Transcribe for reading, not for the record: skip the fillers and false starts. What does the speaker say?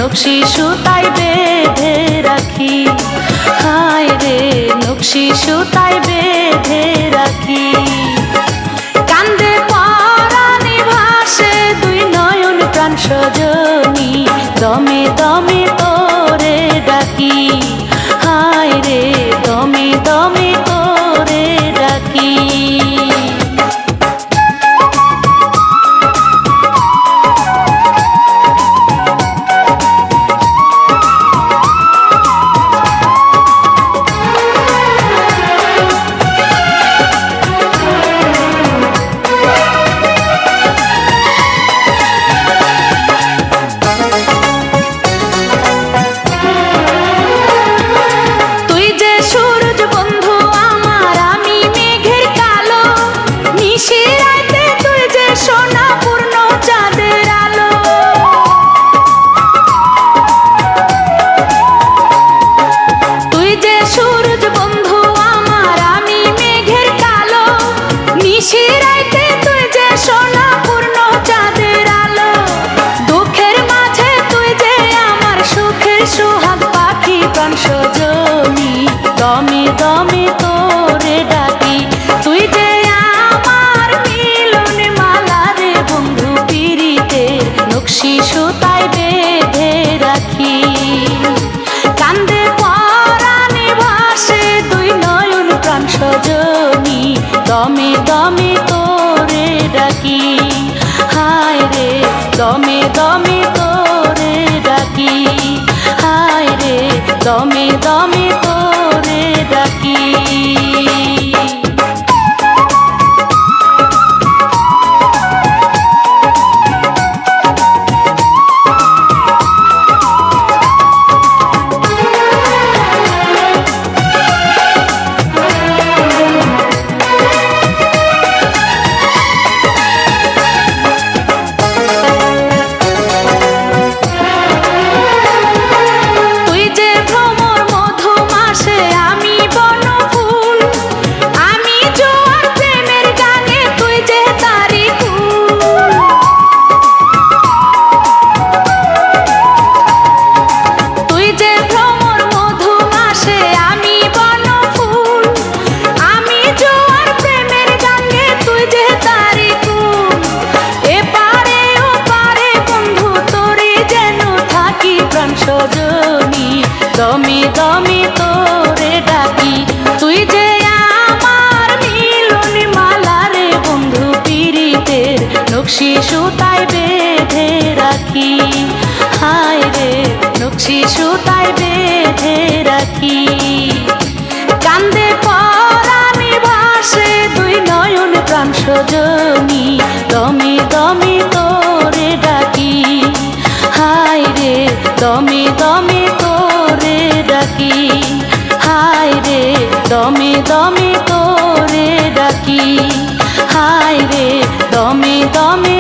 নকশি সুতায় বেঁধে রাখি, হায় রে নকশি সুতায় বেঁধে রাখি। কান্দে পরাণে ভাসে দুই নয়ন প্রাণ সজনী, দমে দমে তোরে ডাকি, হায় রে দমে দমে তোরে ডাকি। দমে দমে তোরে ডাকি, তুই যে আমার মিলন মালা রে বন্ধু পিরিতে নকশি সুতায় বেঁধে রাখি। কান্দে পরাণে ভাসে দুই নয়ন প্রাণ সজনী, দমে দমে তোরে ডাকি, হায় রে দমে দমে তোরে ডাকি, হায় রে দমে দমে তোরে ডাকি। দমে দমে তোরে ডাকি, তুই যে আমার মিলন মালা রে বন্ধু পিরিতের নকশি সুতায় বেঁধে রাখি, হায় রে নকশি সুতায় বেঁধে রাখি। কান্দে পরাণে ভাসে দুই নয়ন প্রাণ সজনী, দমে দমে তোরে ডাকি, হায় রে দমে দমে তোরে ডাকি, হায় রে দমে দমে তোরে ডাকি, হায় রে দমে দমে